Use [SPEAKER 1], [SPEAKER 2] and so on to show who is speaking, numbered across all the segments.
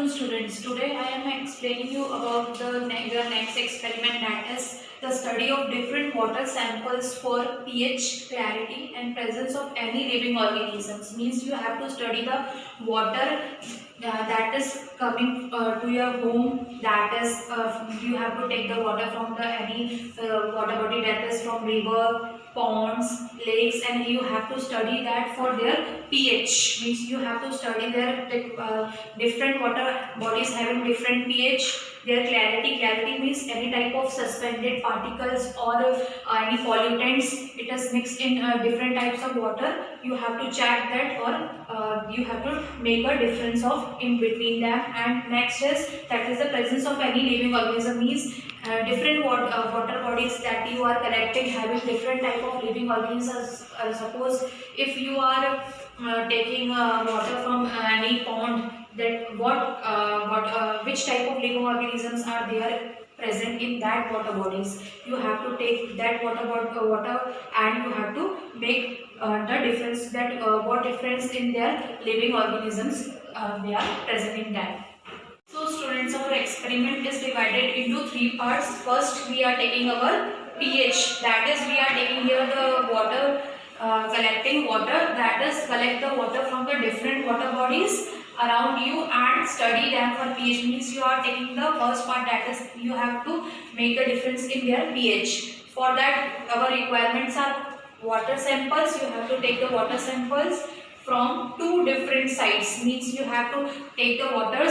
[SPEAKER 1] afternoon, students. Today I am explaining you about your next experiment, that is the study of different water samples for pH, clarity and presence of any living organisms. Means you have to study the water that is coming to your home, that is you have to take the water from the any water body, that is from river, ponds, lakes, and you have to study that for their pH. Means you have to study their different water bodies having different pH. Their clarity means any type of suspended particles or any pollutants it is mixed in different types of water. You have to check that, or you have to make a difference of in between them. And next is that is the presence of any living organism. Means different water bodies that you are collecting having different type of living organisms. Suppose if you are taking water from any pond, that which type of living organisms are there present in that water bodies. You have to take that water and you have to make the difference, that what difference in their living organisms they are present in that. So students, our experiment is divided into three parts. First we are taking our pH, that is we are taking here the water, collecting water, that is collect the water from the different water bodies around you and study them for pH. Means you are taking the first part, that is you have to make the difference in their pH. For that our requirements are water samples. You have to take the water samples from two different sites. Means you have to take the water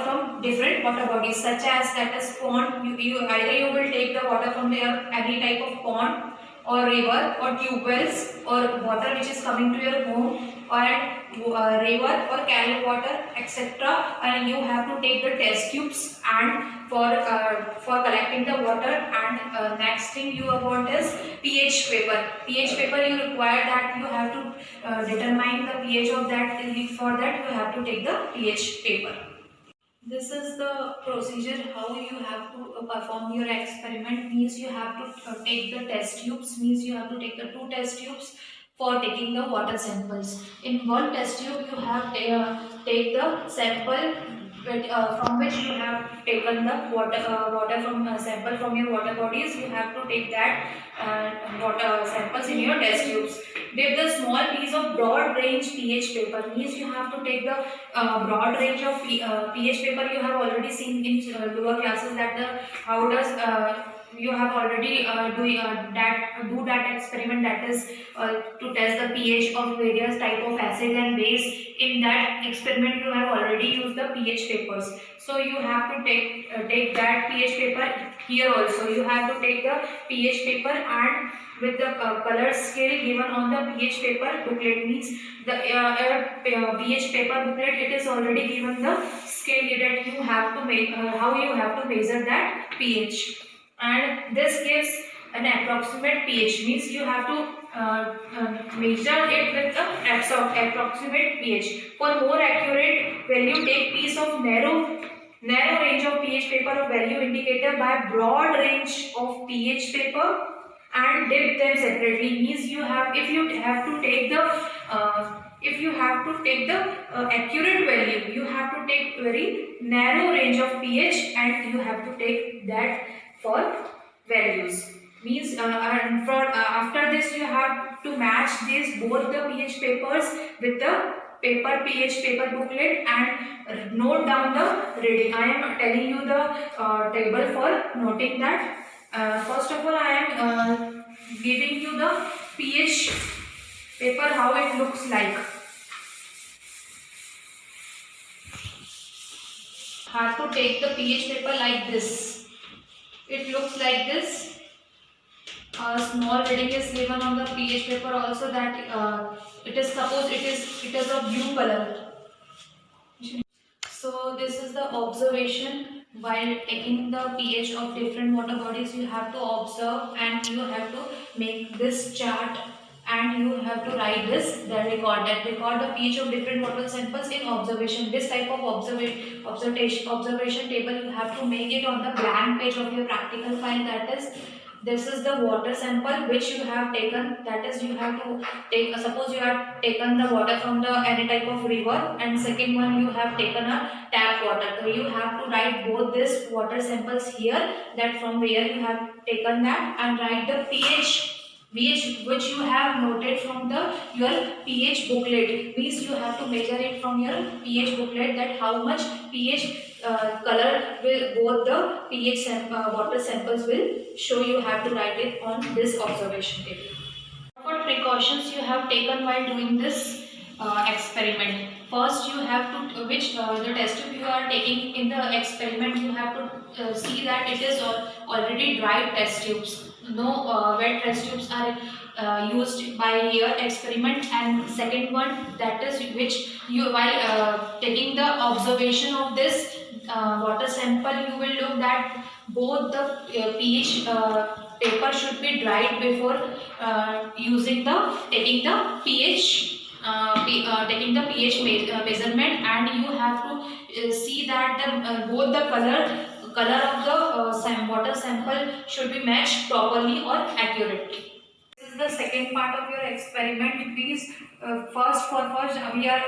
[SPEAKER 1] from different water bodies, such as that is pond. Either you will take the water from their any type of pond or river or tube wells, or water which is coming to your home, or river or canal water, etc. And you have to take the test tubes and for collecting the water. And next thing you want is pH paper. pH paper you require that you have to determine the pH of that. For that you have to take the pH paper. This is the procedure how you have to perform your experiment. Means you have to take the test tubes. Means you have to take the two test tubes for taking the water samples. In one test tube you have take the sample from which you have taken the water from sample from your water bodies. You have to take that water samples in your test tubes. Dip the small piece of broad range pH paper. Means you have to take the broad range of pH paper. You have already seen in lower classes that how does you have already do that experiment, that is to test the pH of various type of acid and base. In that experiment you have already used the pH papers. So you have to take that pH paper here also. You have to take the pH paper, and with the color scale given on the pH paper booklet. Means the pH paper booklet, it is already given the scale that you have to make how you have to measure that pH, and this gives an approximate pH. Means you have to measure it with the approximate pH. For more accurate value, take piece of narrow range of pH paper of value indicator by broad range of pH paper and dip them separately. Means you have, if you have to take the accurate value, you have to take very narrow range of pH and you have to take that for values. Means and for after this you have to match these both the pH papers with the pH paper booklet and note down the reading. I am telling you the table for noting that. First of all, I am giving you the pH paper, how it looks like. Have to take the pH paper like this. It looks like this. A small reading is given on the pH paper also, that it is suppose it is of blue color. So this is the observation. While taking the pH of different water bodies, you have to observe and you have to make this chart and you have to write this, then record the pH of different water samples in observation. This type of observation table you have to make it on the blank page of your practical file, that is This is the water sample which you have taken. That is, you have to take. Suppose you have taken the water from the any type of river, and second one you have taken a tap water. So you have to write both these water samples here. That from where you have taken that, and write the pH which you have noted from the your pH booklet. Means you have to measure it from your pH booklet, that how much pH color will both the water samples will show. You have to write it on this observation table. What precautions you have taken while doing this experiment? First, you have to the test tube you are taking in the experiment. You have to see that it is already dry test tubes. No wet test tubes are used by your experiment. And second one, that is which you while taking the observation of this water sample, you will look that both the pH paper should be dried before using the taking the pH taking the measurement, and you have to see that both the color of the water sample should be matched properly or accurately. This is the second part of your experiment. Please, first we are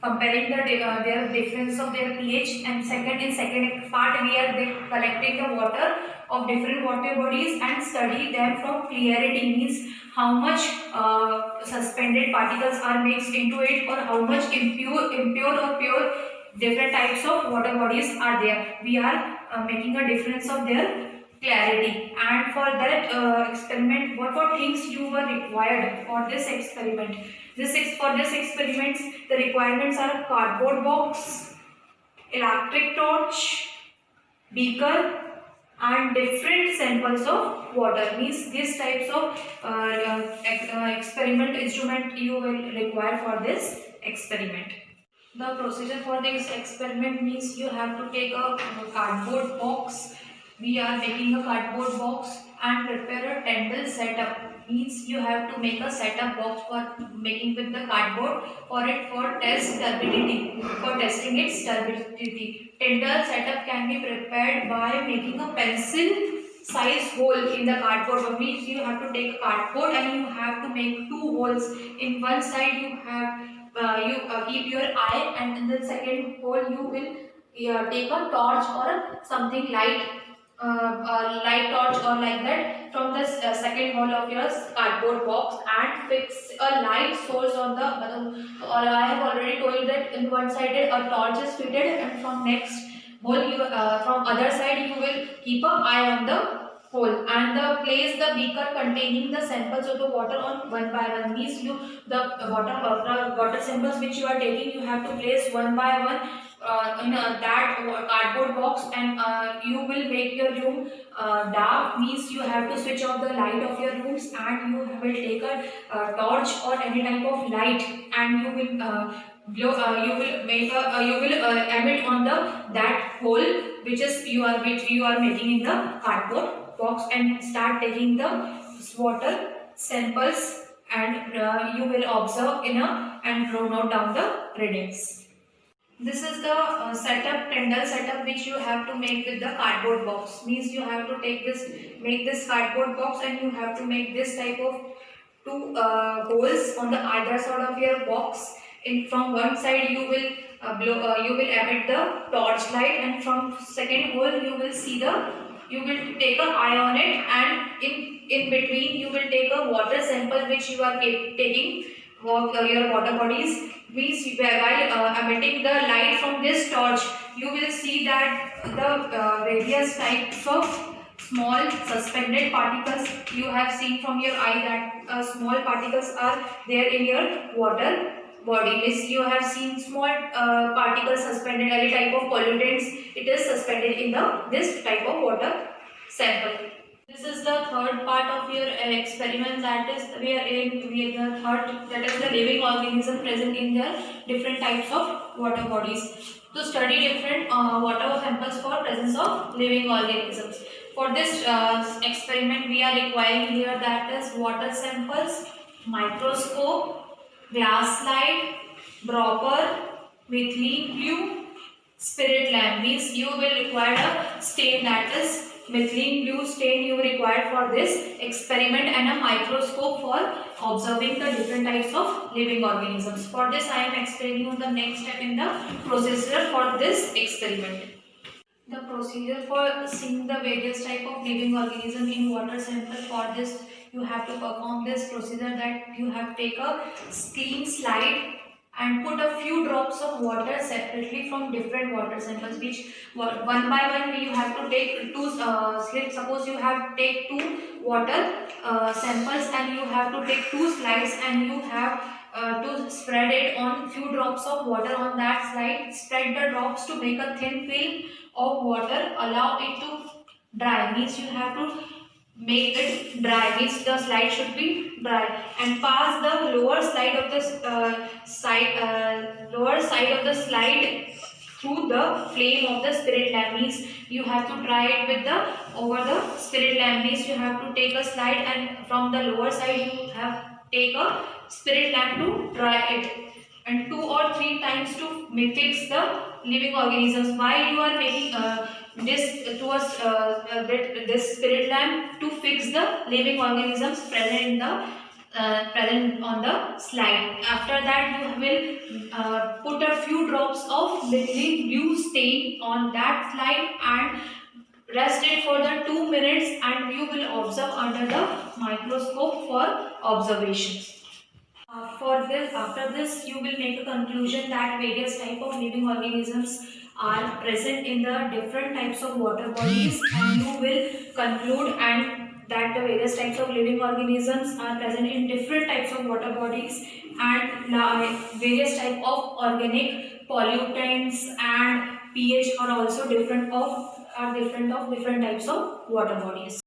[SPEAKER 1] comparing their difference of their pH, and second part we are collecting the water of different water bodies and study them from clarity. Means how much suspended particles are mixed into it, or how much impure or pure different types of water bodies are there. We are making a difference of their clarity. And for that experiment, what things you were required for this experiment? For this experiment, the requirements are cardboard box, electric torch, beaker, and different samples of water. Means these types of experiment instrument you will require for this experiment. The procedure for this experiment means you have to take a cardboard box. We are making a cardboard box and prepare a Tyndall setup. Means you have to make a setup box for making with the cardboard for test stability, for testing its stability. Tyndall setup can be prepared by making a pencil size hole in the cardboard. Means you have to take a cardboard and you have to make two holes. In one side you have keep your eye, and in the second hole you will take a torch or something light, light torch or like that, from the second hole of your cardboard box, and fix a light source on the or I have already told you that in one side a torch is fitted, and from next hole you from other side you will keep an eye on the hole, and place the beaker containing the samples of the water on one by one. Means you the water samples which you are taking, you have to place one by one in that cardboard box, and you will make your room dark. Means you have to switch off the light of your rooms, and you will take a torch or any type of light, and you will you will make you will emit on the that hole which you are making in the cardboard box, and start taking the water samples, and you will observe and note down the readings. This is the Tyndall setup which you have to make with the cardboard box. Means you have to make this cardboard box, and you have to make this type of two holes on the either side of your box. From one side you will you will emit the torch light, and from second hole you will take a eye on it, and in between you will take a water sample which you are taking your water bodies. Means while emitting the light from this torch, you will see that the various types of small suspended particles you have seen from your eye, that small particles are there in your water body. Means you have seen small particles suspended, any type of pollutants, it is suspended in this type of water sample. This is the third part of your experiment, that is the third, that is the living organism present in the different types of water bodies. To study different water samples for presence of living organisms. For this experiment we are requiring here, that is water samples, microscope, glass slide, dropper, methylene blue, spirit lamp. Means you will require a stain, that is methylene blue stain you require for this experiment and a microscope for observing the different types of living organisms. For this I am explaining you the next step in the procedure for this experiment. The procedure for seeing the various type of living organism in water sample, for this you have to perform this procedure that you have take a clean slide and put a few drops of water separately from different water samples, which one by one you have to take two slips. Suppose you have take two water samples and you have to take two slides and you have to spread it on few drops of water on that slide. Spread the drops to make a thin film of water, allow it to dry, means you have to make it dry, means the slide should be dry, and pass the lower side of the lower side of the slide through the flame of the spirit lamp, means you have to dry it with the over the spirit lamp, means you have to take a slide and from the lower side you have take a spirit lamp to dry it, and 2 or 3 times to fix the living organisms. While you are making this towards this spirit lamp to fix the living organisms present in the present on the slide. After that you will put a few drops of methylene blue stain on that slide and rest it for the 2 minutes, and you will observe under the microscope for observations. For this, after this, you will make a conclusion that various type of living organisms are present in the different types of water bodies, and you will conclude and that the various types of living organisms are present in different types of water bodies, and various type of organic pollutants and pH are also different of different types of water bodies.